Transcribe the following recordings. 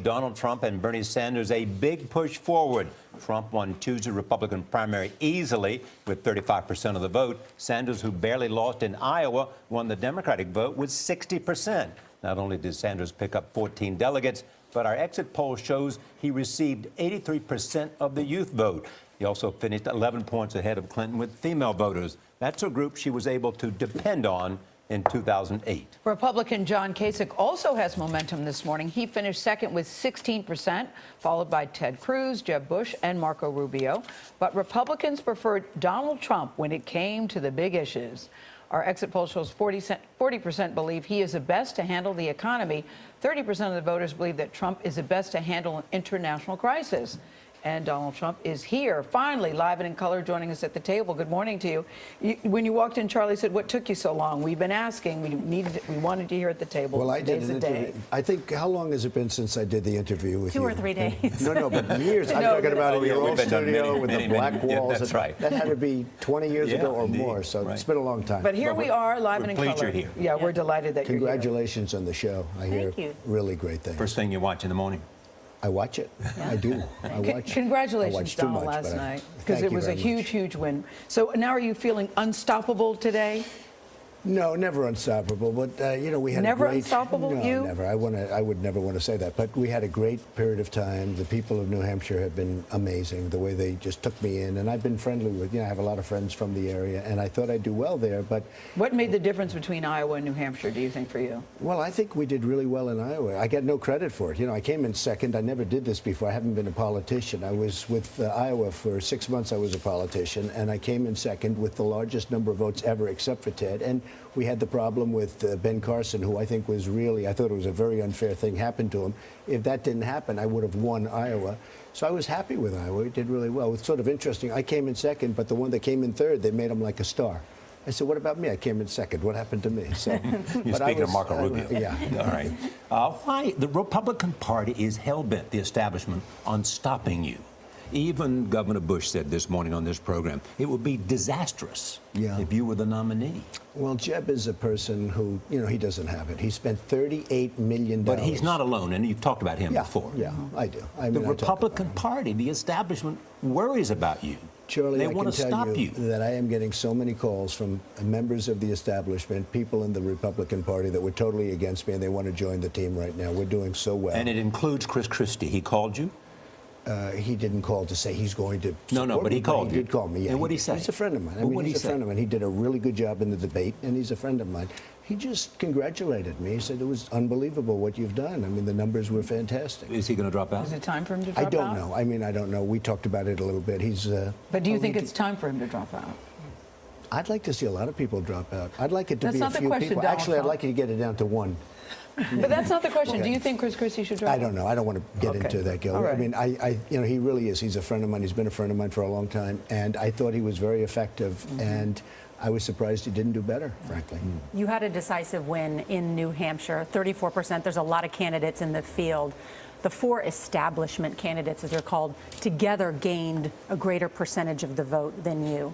gave Donald Trump and Bernie Sanders a big push forward. Trump won Tuesday's Republican primary easily with 35% of the vote. Sanders, who barely lost in Iowa, won the Democratic vote with 60%. Not only did Sanders pick up 14 delegates, but our exit poll shows he received 83% of the youth vote. He also finished 11 points ahead of Clinton with female voters. That's a group she was able to depend on in 2008. Republican John Kasich also has momentum this morning. He finished second with 16%, followed by Ted Cruz, Jeb Bush, and Marco Rubio. But Republicans preferred Donald Trump when it came to the big issues. Our exit poll shows 40% believe he is the best to handle the economy. 30% of the voters believe that Trump is the best to handle an international crisis. And Donald Trump is here, finally, live and in color, joining us at the table. Good morning to you. When you walked in, Charlie said, "What took you so long?" We've been asking. We wanted you here at the table. Well, I did an interview. I think, how long has it been since I did the interview with you? 2 or 3 days. No, but years. I'm talking about in your old studio with the black walls. Yeah, that's right. That had to be 20 years ago or more, so it's been a long time. But here we are, live and in color. You're here. Yeah, we're delighted that you're here. Congratulations on the show. I hear really great things. First thing you watch in the morning? I watch it. Yeah. I do. I watch. Congratulations, Donald, last night, because it was a huge win. So now are you feeling unstoppable today? No, never unstoppable. But you know, we had never a great, unstoppable. No, you never. I would never want to say that. But we had a great period of time. The people of New Hampshire have been amazing. The way they just took me in, and I've been friendly with. You know, I have a lot of friends from the area, and I thought I'd do well there. But what made the difference between Iowa and New Hampshire, do you think, for you? Well, I think we did really well in Iowa. I get no credit for it. You know, I came in second. I never did this before. I haven't been a politician. I was with Iowa for 6 months. I was a politician, and I came in second with the largest number of votes ever, except for Ted. And we had the problem with Ben Carson, who I think was really, I thought it was a very unfair thing happened to him. If that didn't happen, I would have won Iowa. So I was happy with Iowa. It did really well. It's sort of interesting. I came in second, but the one that came in third, they made him like a star. I said, what about me? I came in second. What happened to me? So, You're speaking of Marco Rubio. Yeah. All right. Why the Republican Party is hell-bent, the establishment, on stopping you? Even Governor Bush said this morning on this program, it would be disastrous if you were the nominee. Well, Jeb is a person who, you know, he doesn't have it. He spent $38 million. But he's not alone, and you've talked about him before. Yeah, I do. I the mean, Republican Party, the establishment, worries about you. Charlie, they I want can to tell stop you that I am getting so many calls from members of the establishment, people in the Republican Party that were totally against me, and they want to join the team right now. We're doing so well. And it includes Chris Christie. He called you? He didn't call to say he's going to. No, but he called you. He did call me. Yeah. And what did he say? He's a friend of mine. I mean, he's a friend of mine. He did a really good job in the debate, and he's a friend of mine. He just congratulated me. He said it was unbelievable what you've done. I mean, the numbers were fantastic. Is he going to drop out? Is it time for him to drop out? I don't know. I mean, I don't know. We talked about it a little bit. He's. But do you think it's time for him to drop out? I'd like to see a lot of people drop out. I'd like it to be a few people. Donald Actually, Trump. I'd like you to get it down to one. But that's not the question. Do you think Chris Christie should drop out? I don't know. I don't want to get into that, Gil. Right. I mean, you know, he really is. He's a friend of mine. He's been a friend of mine for a long time, and I thought he was very effective. And I was surprised he didn't do better, frankly. You had a decisive win in New Hampshire, 34%. There's a lot of candidates in the field. The 4 establishment candidates, as they're called, together gained a greater percentage of the vote than you.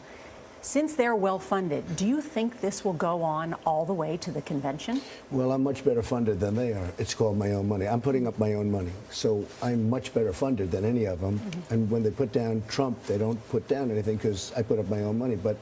Since they're well-funded, do you think this will go on all the way to the convention? Well, I'm much better funded than they are. It's called my own money. I'm putting up my own money. So I'm much better funded than any of them. And when they put down Trump, they don't put down anything because I put up my own money. But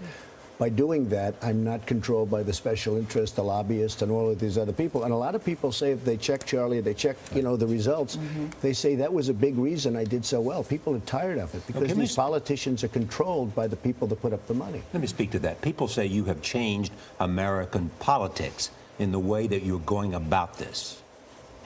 by doing that, I'm not controlled by the special interest, the lobbyists, and all of these other people. And a lot of people say if they check Charlie, they check, you know, the results, they say that was a big reason I did so well. People are tired of it because these politicians are controlled by the people that put up the money. Let me speak to that. People say you have changed American politics in the way that you're going about this.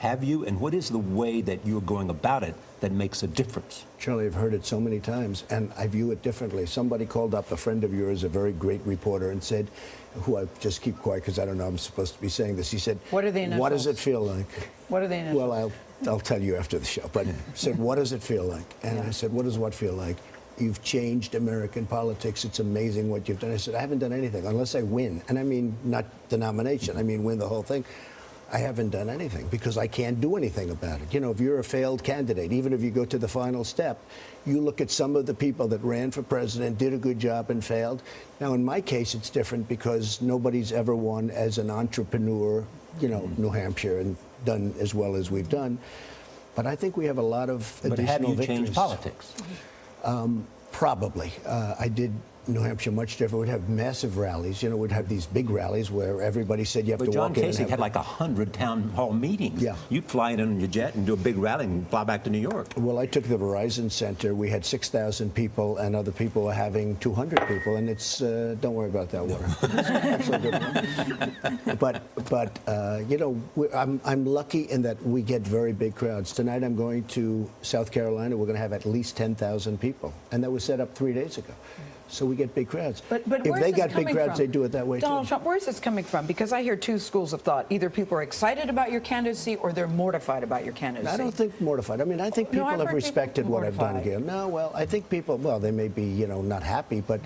Have you? And what is the way that you're going about it that makes a difference? Charlie, I've heard it so many times, and I view it differently. Somebody called up a friend of yours, a very great reporter, and said, who I just keep quiet because I don't know I'm supposed to be saying this. He said, what are the initials? What does it feel like? What are the initials? Well, I'll tell you after the show. But said, what does it feel like? And I said, what does what feel like? You've changed American politics. It's amazing what you've done. I said, I haven't done anything unless I win. And I mean, not the nomination. I mean, win the whole thing. I haven't done anything because I can't do anything about it. You know, if you're a failed candidate, even if you go to the final step, you look at some of the people that ran for president, did a good job and failed. Now, in my case, it's different because nobody's ever won as an entrepreneur, you know, New Hampshire and done as well as we've done. But I think we have a lot of additional But have you victories. changed politics? Probably. I did New Hampshire much different. We'd have massive rallies. You know, we'd have these big rallies where everybody said you have But to John walk in and Kasich have had like 100 town hall meetings. Yeah. You'd fly in on your jet and do a big rally and fly back to New York. Well, I took the Verizon Center. We had 6,000 people, and other people were having 200 people. And it's don't worry about that water. It's a good one. But you know, I'm lucky in that we get very big crowds. Tonight, I'm going to South Carolina. We're going to have at least 10,000 people, and that was set up 3 days ago. So we get big crowds. But if where's they this got big coming crowds, from? they do it that way Donald too. Trump, where's this coming from? Because I hear two schools of thought. Either people are excited about your candidacy or they're mortified about your candidacy. I don't think mortified. I mean, I think No, people I've have heard respected people what I've done mortified. here. No, well, I think people, well, they may be, you know, not happy, but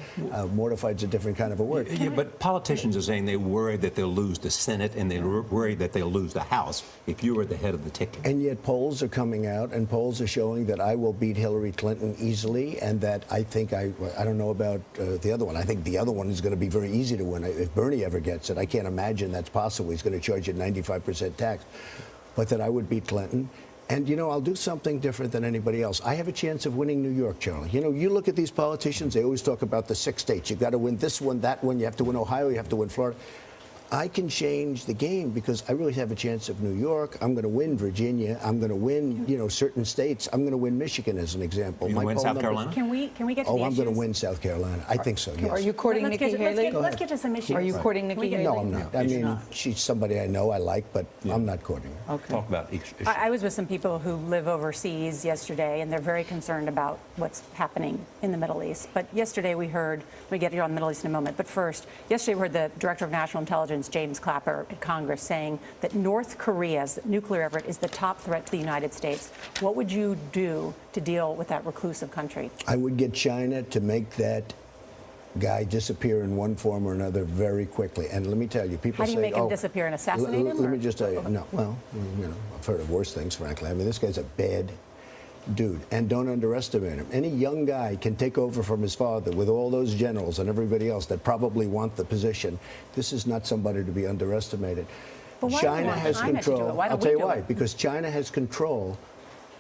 mortified's a different kind of a word. Yeah, but politicians are saying they worry that they'll lose the Senate and they're worried that they'll lose the House if you were at the head of the ticket. And yet polls are coming out, and polls are showing that I will beat Hillary Clinton easily, and that I think I don't know about the other one. I think the other one is going to be very easy to win. If Bernie ever gets it, I can't imagine that's possible. He's going to charge you 95% tax. But that I would beat Clinton. And, you know, I'll do something different than anybody else. I have a chance of winning New York, Charlie. You know, you look at these politicians, they always talk about the 6 states. You've got to win this one, that one. You have to win Ohio. You have to win Florida. I can change the game because I really have a chance of New York. I'm going to win Virginia. I'm going to win, you know, certain states. I'm going to win Michigan as an example. You going to win poll South numbers- Carolina? Can we get to Oh, the I'm going to issues? win South Carolina. I think so, yes. Are you courting Let's Nikki get, Haley? let's get to some issues. Are you courting Nikki Haley? No, I'm not. I mean, not. she's somebody I know, I like, but I'm not courting her. Okay. Talk about each issue. I was with some people who live overseas yesterday, and they're very concerned about what's happening in the Middle East. But yesterday we heard, we get here on the Middle East in a moment, but first, yesterday we heard the Director of National Intelligence, James Clapper, at Congress saying that North Korea's nuclear effort is the top threat to the United States. What would you do to deal with that reclusive country? I would get China to make that guy disappear in one form or another very quickly. And let me tell you, people How do you say, make him disappear and assassinate him, Let or- me just tell you, no, well, you know, I've heard of worse things, frankly. I mean, this guy's a bad dude, and don't underestimate him. Any young guy can take over from his father with all those generals and everybody else that probably want the position. This is not somebody to be underestimated. But why do we China want has China to do it? control. Why don't I'll tell we you do why. it? Because China has control,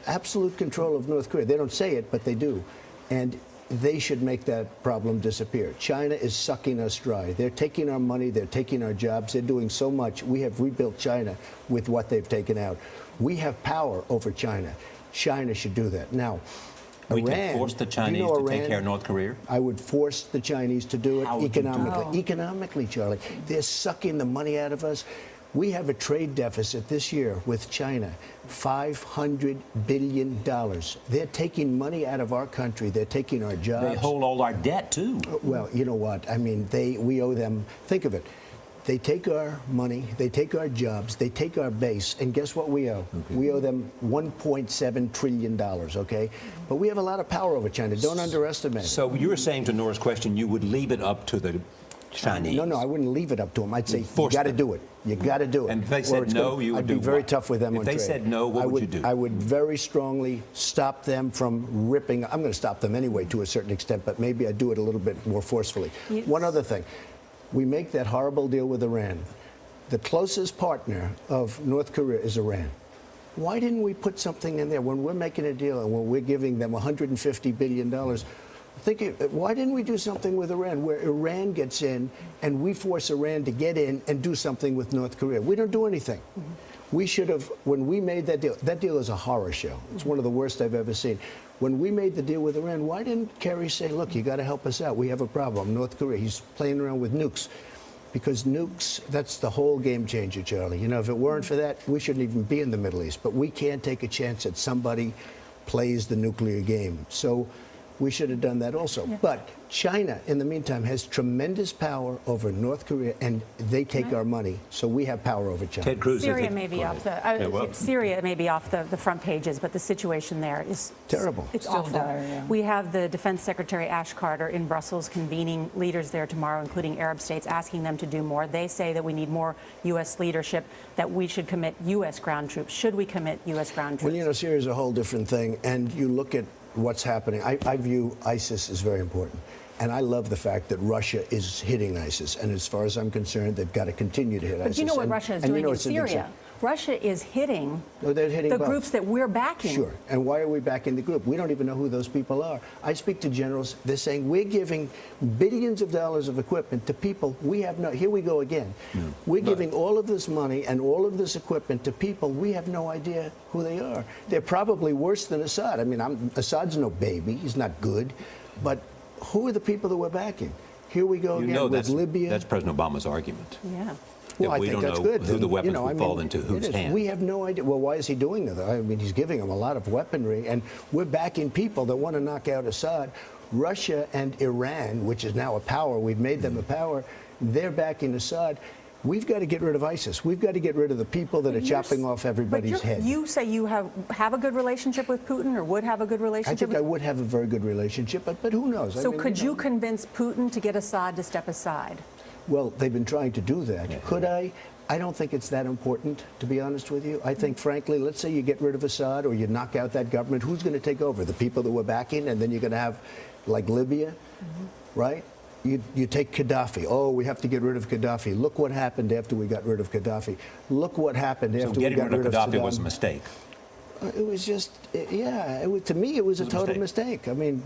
absolute control of North Korea. They don't say it, but they do. And they should make that problem disappear. China is sucking us dry. They're taking our money. They're taking our jobs. They're doing so much. We have rebuilt China with what they've taken out. We have power over China. China should do that. Now, We Iran, can force the do you Chinese know to take Iran? care of North Korea? I would force the Chinese to do it How would you do economically. that? Economically, Charlie. They're sucking the money out of us. We have a trade deficit this year with China, $500 billion. They're taking money out of our country. They're taking our jobs. They hold all our debt, too. Well, you know what? I mean, we owe them. Think of it. They take our money, they take our jobs, they take our base, and guess what we owe? We owe them $1.7 trillion, okay? But we have a lot of power over China. Don't underestimate it. So you were saying to Nora's question, you would leave it up to the Chinese. No, I wouldn't leave it up to them. I'd say, you Force got to them. do it. You got to do it. And if they Or said it's no, gonna- you would I'd do be very what? tough with them If on they trade. said no, what would you do? I would very strongly stop them from ripping. I'm going to stop them anyway to a certain extent, but maybe I'd do it a little bit more forcefully. One other thing. We make that horrible deal with Iran. The closest partner of North Korea is Iran. Why didn't we put something in there when we're making a deal and when we're giving them $150 billion? Why didn't we do something with Iran where Iran gets in and we force Iran to get in and do something with North Korea? We don't do anything. We should have, when we made that deal is a horror show. It's one of the worst I've ever seen. When we made the deal with Iran, why didn't Kerry say, look, you got to help us out. We have a problem. North Korea, he's playing around with nukes. Because nukes, that's the whole game changer, Charlie. You know, if it weren't for that, we shouldn't even be in the Middle East. But we can't take a chance that somebody plays the nuclear game. So we should have done that also. Yeah. But China, in the meantime, has tremendous power over North Korea, and they take our money. So we have power over China. Ted Cruz. Syria may be off the front pages, but the situation there is terrible. It's Still awful. dire, yeah. We have the Defense Secretary Ash Carter in Brussels convening leaders there tomorrow, including Arab states, asking them to do more. They say that we need more U.S. leadership, that we should commit U.S. ground troops. Should we commit U.S. ground troops? Well, you know, Syria is a whole different thing, and you look at what's happening. I view ISIS as very important. And I love the fact that Russia is hitting ISIS. And as far as I'm concerned, they've got to continue to hit ISIS. But you know what Russia is doing in Syria. Russia is hitting No, they're hitting the both. groups that we're backing. Sure. And why are we backing the group? We don't even know who those people are. I speak to generals. They're saying we're giving billions of dollars of equipment to people we have no. Here we go again. We're giving all of this money and all of this equipment to people we have no idea who they are. They're probably worse than Assad. I mean, Assad's no baby. He's not good. But who are the people that we're backing? Here we go again with Libya. That's President Obama's argument. Yeah. Well, I we think don't that's know good. who the weapons I will mean, fall into whose it is. hands. We have no idea. Well, why is he doing that? I mean, he's giving them a lot of weaponry, and we're backing people that want to knock out Assad. Russia and Iran, which is now a power, we've made them a power, they're backing Assad. We've got to get rid of ISIS. We've got to get rid of the people that are chopping off everybody's head. You say you have a good relationship with Putin, or would have a good I relationship think I would have a very good relationship, but who knows? So I mean, could you convince Putin to get Assad to step aside? Well, they've been trying to do that. Could I? I don't think it's that important, to be honest with you. I think, frankly, let's say you get rid of Assad or you knock out that government. Who's going to take over? The people that we're backing, and then you're going to have, like Libya, right? You take Gaddafi. Oh, we have to get rid of Gaddafi. Look what happened after we got rid of Gaddafi. Look what happened after we got rid of Gaddafi Saddam. was a mistake. It was just, yeah. To me, it was a total mistake. I mean,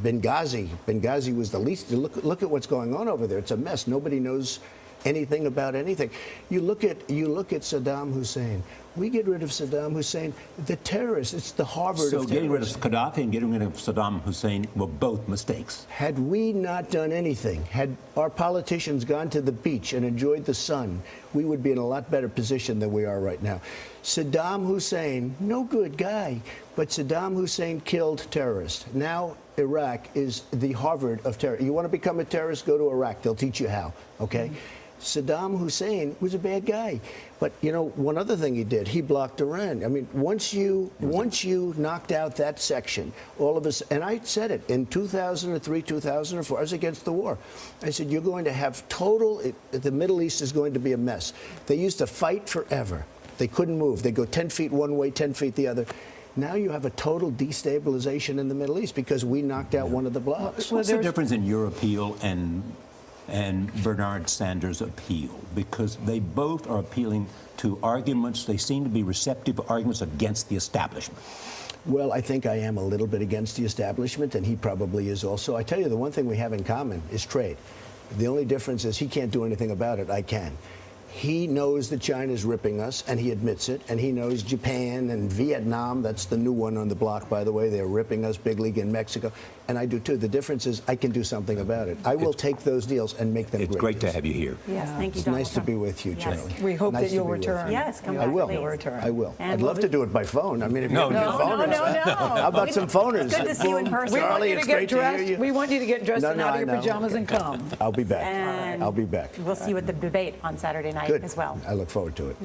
Benghazi was the least. Look at what's going on over there. It's a mess. Nobody knows anything about anything. You look at Saddam Hussein. We get rid of Saddam Hussein, the terrorist. It's the Harvard So of getting rid of terrorism. Gaddafi and getting rid of Saddam Hussein were both mistakes. Had we not done anything, had our politicians gone to the beach and enjoyed the sun, we would be in a lot better position than we are right now. Saddam Hussein, no good guy, but Saddam Hussein killed terrorists. Now Iraq is the Harvard of terror. You want to become a terrorist, go to Iraq. They'll teach you how, okay? Saddam Hussein was a bad guy. But, you know, one other thing he did, he blocked Iran. I mean, once you knocked out that section, all of us, and I said it in 2003, 2004, I was against the war. I said, you're going to have the Middle East is going to be a mess. They used to fight forever. They couldn't move. They go 10 feet one way, 10 feet the other. Now you have a total destabilization in the Middle East because we knocked out one of the blocks. What's the difference in your appeal and Bernard Sanders' appeal? Because they both are appealing to arguments, they seem to be receptive arguments against the establishment. Well, I think I am a little bit against the establishment, and he probably is also. I tell you, the one thing we have in common is trade. The only difference is he can't do anything about it. I can. He knows that China's ripping us, and he admits it. And he knows Japan and Vietnam, that's the new one on the block, by the way. They're ripping us, big league in Mexico. And I do, too. The difference is I can do something about it. I will take those deals and make them great. It's great to deals. have you here. Yes, thank you, It's Donald nice to Trump. be with you, Yes. Charlie. We hope Nice that you'll to be with return. you. Yes, come I back, will. please. I will. And I'd love to do it by phone. I mean, if you have any phoners. No. How about some phoners? It's good to see you in person. We want Charlie, you to it's get great to hear dressed. you. We want you to get dressed No, and no, out I of your know. pajamas and come. I'll be back. And I'll be back. We'll see you at the debate on Saturday night Good. as well. I look forward to it.